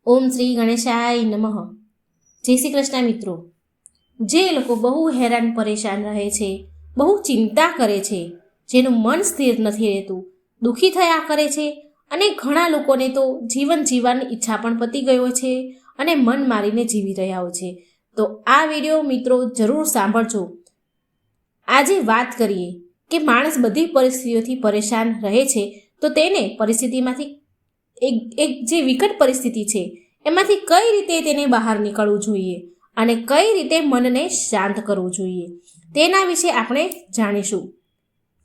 ઓમ શ્રી ગણેશાય નમઃ. જય શ્રી કૃષ્ણ મિત્રો. જે લોકો બહુ હેરાન પરેશાન રહે છે, બહુ ચિંતા કરે છે, જેનું મન સ્થિર નથી રહેતું, દુઃખી થયા કરે છે, અને ઘણા લોકોને તો જીવન જીવવાની ઈચ્છા પણ પતી ગયો છે અને મન મારીને જીવી રહ્યા હોય છે, તો આ વિડીયો મિત્રો જરૂર સાંભળજો. આજે વાત કરીએ કે માણસ બધી પરિસ્થિતિઓથી પરેશાન રહે છે, તો તેને પરિસ્થિતિમાંથી એક જે વિકટ પરિસ્થિતિ છે એમાંથી કઈ રીતે તેને બહાર નીકળવું જોઈએ અને કઈ રીતે મનને શાંત કરવું જોઈએ તેના વિશે આપણે જાણીશું.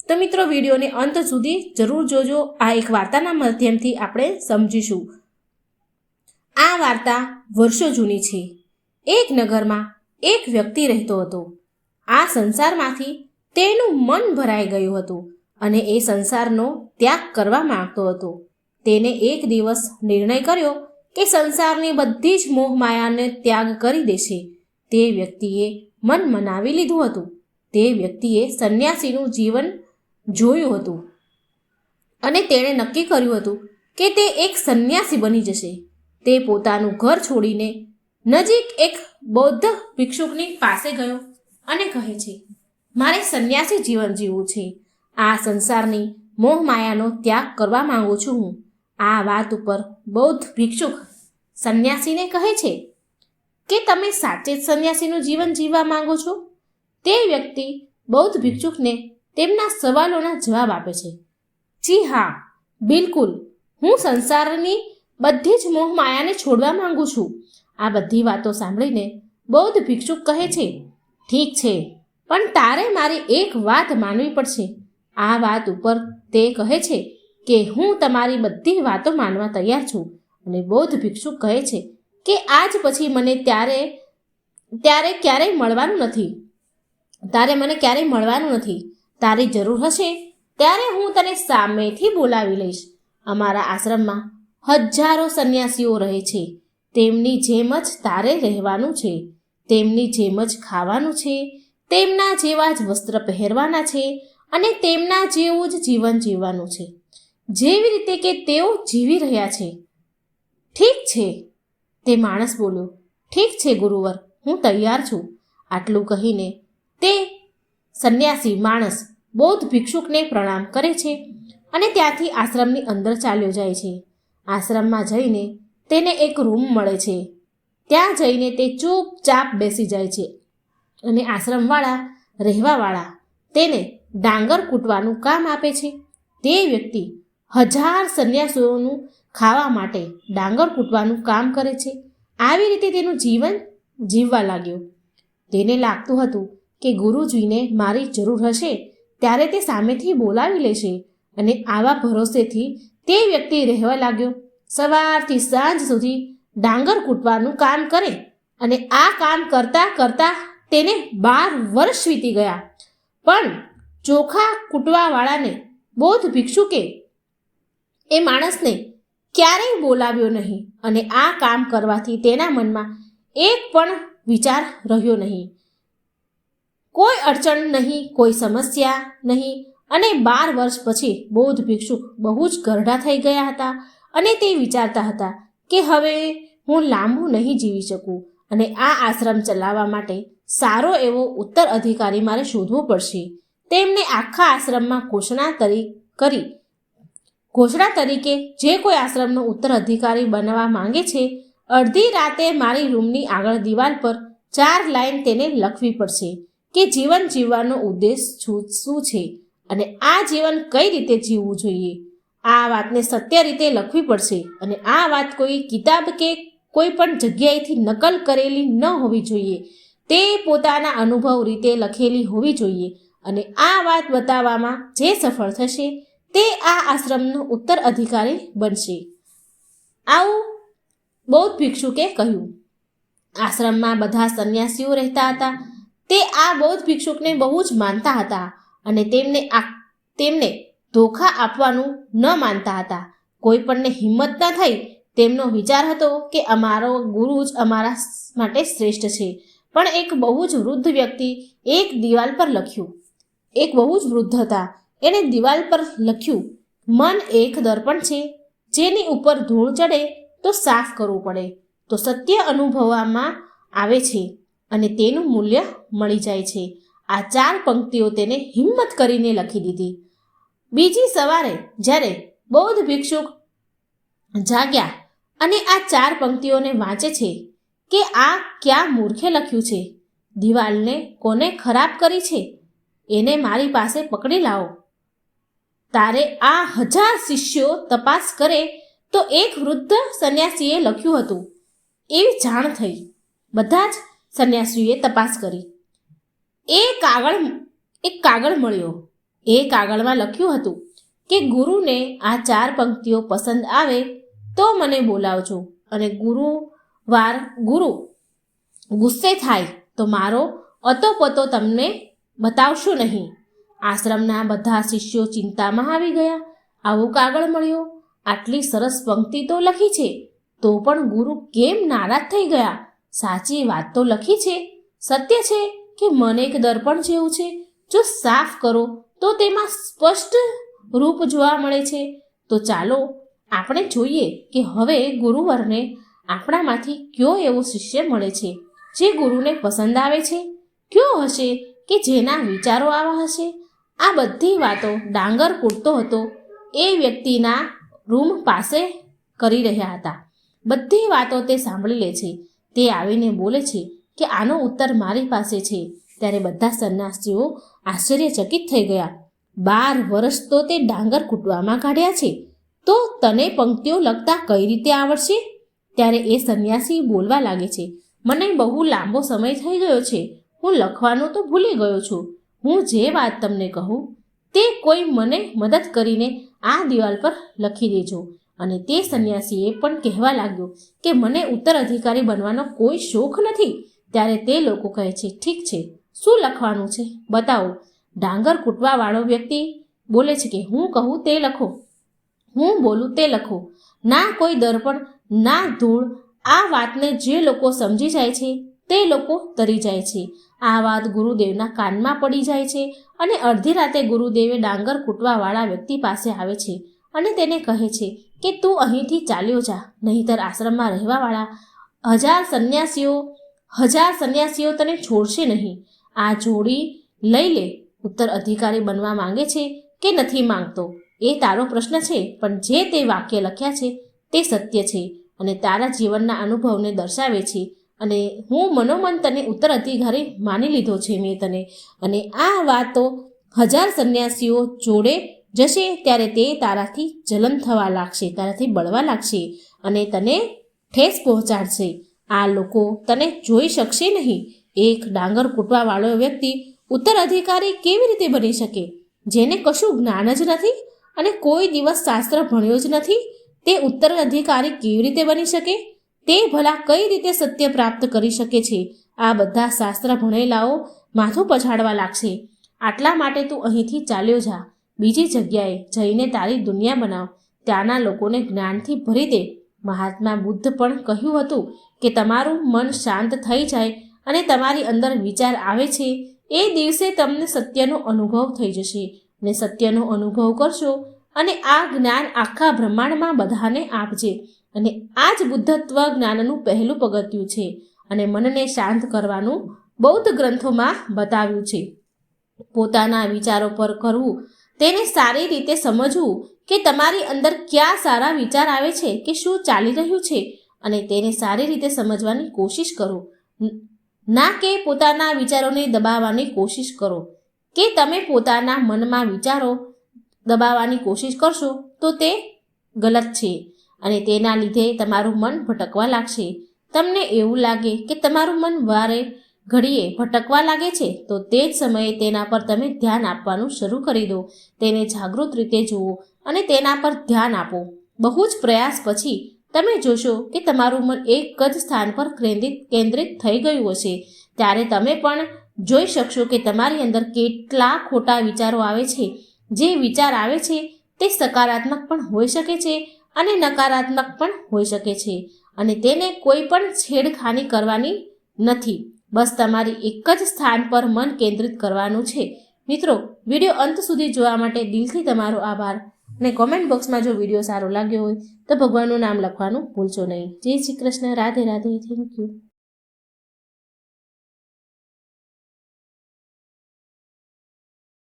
તો મિત્રો વિડીયોને અંત સુધી જરૂર જોજો. આ એક વાર્તાના માધ્યમથી આપણે સમજીશું. આ વાર્તા વર્ષો જૂની છે. એક નગરમાં એક વ્યક્તિ રહેતો હતો. આ સંસારમાંથી તેનું મન ભરાઈ ગયું હતું અને એ સંસારનો ત્યાગ કરવા માંગતો હતો. તેને એક દિવસ નિર્ણય કર્યો કે સંસારની બધી જ મોહ માયાને ત્યાગ કરી દેશે. તે વ્યક્તિએ મન મનાવી લીધું હતું. તે વ્યક્તિએ સંન્યાસીનું જીવન જોયું હતું અને તેણે નક્કી કર્યું હતું કે તે એક સંન્યાસી બની જશે. તે પોતાનું ઘર છોડીને નજીક એક બૌદ્ધ ભિક્ષુકની પાસે ગયો અને કહે છે, મારે સંન્યાસી જીવન જીવવું છે. આ સંસારની મોહ માયાનો ત્યાગ કરવા માંગુ છું હું. આ વાત ઉપર બૌદ્ધ ભિક્ષુક સંન્યાસીને કહે છે કે તમે સાચે જ સંન્યાસીનું જીવન જીવવા માંગો છો? તે વ્યક્તિ બૌદ્ધ ભિક્ષુકને તેમના સવાલોના જવાબ આપે છે. જી હા, બિલકુલ, હું સંસારની બધી જ મોહ માયાને છોડવા માંગુ છું. આ બધી વાતો સાંભળીને બૌદ્ધ ભિક્ષુક કહે છે, ઠીક છે, પણ તારે મારી એક વાત માનવી પડશે. આ વાત ઉપર તે કહે છે કે હું તમારી બધી વાતો માનવા તૈયાર છું. અને બૌદ્ધ ભિક્ષુક કહે છે કે આજ પછી મને ક્યારેય મળવાનું નથી. તારે મને ક્યારેય મળવાનું નથી. તારી જરૂર હશે ત્યારે હું તને સામેથી બોલાવી લઈશ. અમારા આશ્રમમાં હજારો સંન્યાસીઓ રહે છે. તેમની જેમ જ તારે રહેવાનું છે. તેમની જેમ જ ખાવાનું છે. તેમના જેવા જ વસ્ત્ર પહેરવાના છે અને તેમના જેવું જ જીવન જીવવાનું છે, જેવી રીતે કે તેઓ જીવી રહ્યા છે. ઠીક છે, તે માણસ બોલ્યો. ઠીક છે ગુરુવર, હું તૈયાર છું. આટલું કહીને તે સંન્યાસી માણસ બૌદ્ધ ભિક્ષુકને પ્રણામ કરે છે અને ત્યાંથી આશ્રમની અંદર ચાલ્યો જાય છે. આશ્રમમાં જઈને તેને એક રૂમ મળે છે. ત્યાં જઈને તે ચૂપચાપ બેસી જાય છે અને આશ્રમવાળા રહેવાવાળા તેને ડાંગર કૂટવાનું કામ આપે છે. તે વ્યક્તિ 1000 સંન્યાસીઓનું ખાવા માટે ડાંગર કૂટવાનું કામ કરે છે. આવી રીતે તેનું જીવન જીવવા લાગ્યો. તેને લાગતું હતું કે ગુરુજીને મારી જરૂર હશે ત્યારે તે સામેથી બોલાવી લેશે અને આવા ભરોસેથી તે વ્યક્તિ રહેવા લાગ્યો. સવારથી સાંજ સુધી ડાંગર કૂટવાનું કામ કરે અને આ કામ કરતાં કરતાં તેને 12 વર્ષ વીતી ગયા. પણ ચોખા કૂટવાવાળાને બૌદ્ધ ભિક્ષુકે એ માણસને ક્યારેય બોલાવ્યો નહીં અને આ કામ કરવાથી તેના મનમાં એક પણ વિચાર રહ્યો નહીં. કોઈ અડચણ નહીં, કોઈ સમસ્યા નહીં. અને 12 વર્ષ પછી બૌદ્ધ ભિક્ષુક બહુ જ ઘરડા થઈ ગયા હતા અને તે વિચારતા હતા કે હવે હું લાંબુ નહીં જીવી શકું અને આ આશ્રમ ચલાવવા માટે સારો એવો ઉત્તરાધિકારી મારે શોધવો પડશે. તેમને આખા આશ્રમમાં ઘોષણા તરીકે જે કોઈ આશ્રમનો ઉત્તરાધિકારી બનવા માંગે છે, અડધી રાતે મારી રૂમની આગળ દિવાલ પર 4 લાઈન તેને લખવી પડશે કે જીવન જીવવાનો ઉદ્દેશ શું છે અને આ જીવન કઈ રીતે જીવવું જોઈએ. આ વાતને સત્ય રીતે લખવી પડશે અને આ વાત કોઈ કિતાબ કે કોઈ પણ જગ્યાએથી નકલ કરેલી ન હોવી જોઈએ. તે પોતાના અનુભવ રીતે લખેલી હોવી જોઈએ અને આ વાત બતાવવામાં જે સફળ થશે તે આ આશ્રમનો ઉત્તરાધિકારી બનશે. આવું બૌદ્ધ ભિક્ષુકે કહ્યું. આશ્રમમાં બધા સંન્યાસીઓ રહેતા હતા. તે આ બૌદ્ધ ભિક્ષુકને બહુ જ માનતા હતા અને તેમને ધોખા આપવાનું ન માનતા હતા. કોઈ પણને હિંમત ન થઈ. તેમનો વિચાર હતો કે અમારો ગુરુ જ અમારા માટે શ્રેષ્ઠ છે. પણ એક બહુ જ વૃદ્ધ વ્યક્તિ એક દિવાલ પર લખ્યું. એક બહુ જ વૃદ્ધ હતા. એણે દિવાલ પર લખ્યું, મન એક દર્પણ છે, જેની ઉપર ધૂળ ચડે તો સાફ કરવું પડે તો સત્ય અનુભવવામાં આવે છે અને તેનું મૂલ્ય મળી જાય છે. આ 4 પંક્તિઓ તેને હિંમત કરીને લખી દીધી. બીજી સવારે જ્યારે બૌદ્ધ ભિક્ષુક જાગ્યા અને આ 4 પંક્તિઓને વાંચે છે કે આ ક્યાં મૂર્ખે લખ્યું છે, દિવાલને કોને ખરાબ કરી છે, એને મારી પાસે પકડી લાવો. તારે આ 1000 શિષ્યો તપાસ કરે તો એક વૃદ્ધ સંન્યાસીએ લખ્યું હતું એવી જાણ થઈ. બધા જ સંન્યાસીઓએ તપાસ કરી. એક કાગળ મળ્યો. એ કાગળમાં લખ્યું હતું કે ગુરુને આ 4 પંક્તિઓ પસંદ આવે તો મને બોલાવજો અને ગુરુ ગુસ્સે થાય તો મારો અતોપતો તમને બતાવશો નહીં. આશ્રમના બધા શિષ્યો ચિંતામાં આવી ગયા. આવો કાગળ મળ્યો, આટલી સરસ પંક્તિ તો લખી છે, તો પણ ગુરુ કેમ નારાજ થઈ ગયા? સાચી વાત તો લખી છે, સત્ય છે કે મન એક દર્પણ જેવું છે, જો સાફ કરો તો તેમાં સ્પષ્ટ રૂપ જોવા મળે છે. તો ચાલો આપણે જોઈએ કે હવે ગુરુવરને આપણામાંથી કયો એવો શિષ્ય મળે છે જે ગુરુને પસંદ આવે છે, કયો હશે કે જેના વિચારો આવા હશે. આ બધી વાતો ડાંગર કૂટતો હતો એ વ્યક્તિના રૂમ પાસે કરી રહ્યા હતા. બધી વાતો તે સાંભળી લે છે. તે આવીને બોલે છે કે આનો ઉત્તર મારી પાસે છે. ત્યારે બધા સંન્યાસીઓ આશ્ચર્યચકિત થઈ ગયા. 12 વર્ષ તો તે ડાંગર કૂટવામાં કાઢ્યા છે, તો તને પંક્તિઓ લખતા કઈ રીતે આવડશે? ત્યારે એ સંન્યાસી બોલવા લાગે છે, મને બહુ લાંબો સમય થઈ ગયો છે, હું લખવાનું તો ભૂલી ગયો છું. હું જે વાત તમને કહું તે કોઈ મને મદદ કરીને આ દિવાલ પર લખી દેજો. અને તે સંન્યાસીએ પણ કહેવા લાગ્યો કે મને ઉત્તરાધિકારી બનવાનો કોઈ શોખ નથી. ત્યારે તે લોકો કહે છે, ઠીક છે, શું લખવાનું છે બતાવો. ડાંગર કૂટવાવાળો વ્યક્તિ બોલે છે કે હું કહું તે લખો, હું બોલું તે લખો. ના કોઈ દર્પણ, ના ધૂળ. આ વાતને જે લોકો સમજી જાય છે તે લોકો તરી જાય છે. આ વાત ગુરુદેવના કાનમાં પડી જાય છે અને અડધી રાતે ગુરુદેવે ડાંગર કૂટવાવાળા વ્યક્તિ પાસે આવે છે અને તેને કહે છે કે તું અહીંથી ચાલ્યો જા, નહીંતર આશ્રમમાં રહેવાવાળા 1000 સંન્યાસીઓ તને છોડશે નહીં. આ જોડી લઈ લે. ઉત્તર અધિકારી બનવા માંગે છે કે નથી માંગતો એ તારો પ્રશ્ન છે, પણ જે તે વાક્ય લખ્યા છે તે સત્ય છે અને તારા જીવનના અનુભવને દર્શાવે છે. અને હું મનોમન તને ઉત્તરાધિકારી માની લીધો છે મેં તને. અને આ વાતો 1000 સંન્યાસીઓ જોડે જશે ત્યારે તે તારાથી જલન થવા લાગશે, તારાથી બળવા લાગશે અને તને ઠેસ પહોંચાડશે. આ લોકો તને જોઈ શકશે નહીં. એક ડાંગર કૂટવાવાળો વ્યક્તિ ઉત્તરાધિકારી કેવી રીતે બની શકે? જેને કશું જ્ઞાન જ નથી અને કોઈ દિવસ શાસ્ત્ર ભણ્યો જ નથી, તે ઉત્તરાધિકારી કેવી રીતે બની શકે? તે ભલા કઈ રીતે સત્ય પ્રાપ્ત કરી શકે છે? આ બધા શાસ્ત્ર ભણેલાઓ માથું પછાડવા લાગશે. આટલા માટે તું અહીંથી ચાલ્યો જા, બીજી જગ્યાએ જઈને તારી દુનિયા બનાવ, ત્યાંના લોકોને જ્ઞાનથી ભરી દે. મહાત્મા બુદ્ધ પણ કહ્યું હતું કે તમારું મન શાંત થઈ જાય અને તમારી અંદર વિચાર આવે છે એ દિવસે તમને સત્યનો અનુભવ થઈ જશે અને સત્યનો અનુભવ કરશો અને આ જ્ઞાન આખા બ્રહ્માંડમાં બધાને આપજે. અને આ જ બુદ્ધત્વ જ્ઞાનનું પહેલું પગથિયું છે અને મનને શાંત કરવાનું બૌદ્ધ ગ્રંથોમાં બતાવ્યું છે. પોતાના વિચારો પર કરવું, તેને સારી રીતે સમજવું કે તમારી અંદર ક્યાં સારા વિચાર આવે છે કે શું ચાલી રહ્યું છે અને તેને સારી રીતે સમજવાની કોશિશ કરો. ના કે પોતાના વિચારોને દબાવવાની કોશિશ કરો. કે તમે પોતાના મનમાં વિચારો દબાવવાની કોશિશ કરશો તો તે ગલત છે અને તેના લીધે તમારું મન ભટકવા લાગશે. તમને એવું લાગે કે તમારું મન વારે ઘડીએ ભટકવા લાગે છે તો તે જ સમયે તેના પર તમે ધ્યાન આપવાનું શરૂ કરી દો. તેને જાગૃત રીતે જુઓ અને તેના પર ધ્યાન આપો. બહુ જ પ્રયાસ પછી તમે જોશો કે તમારું મન એક જ સ્થાન પર કેન્દ્રિત થઈ ગયું હશે. ત્યારે તમે પણ જોઈ શકશો કે તમારી અંદર કેટલા ખોટા વિચારો આવે છે. જે વિચાર આવે છે તે સકારાત્મક પણ હોઈ શકે છે અને નકારાત્મક પણ હોઈ શકે છે અને તેને કોઈ પણ છેડખાની કરવાની નથી. બસ તમારી એક જ સ્થાન પર મન કેન્દ્રિત કરવાનું છે. મિત્રો, વિડીયો અંત સુધી જોવા માટે દિલથી તમારો આભાર. અને કોમેન્ટ બોક્સમાં જો વિડીયો સારો લાગ્યો હોય તો ભગવાનનું નામ લખવાનું ભૂલશો નહીં. જય શ્રી કૃષ્ણ. રાધે રાધે. Thank you.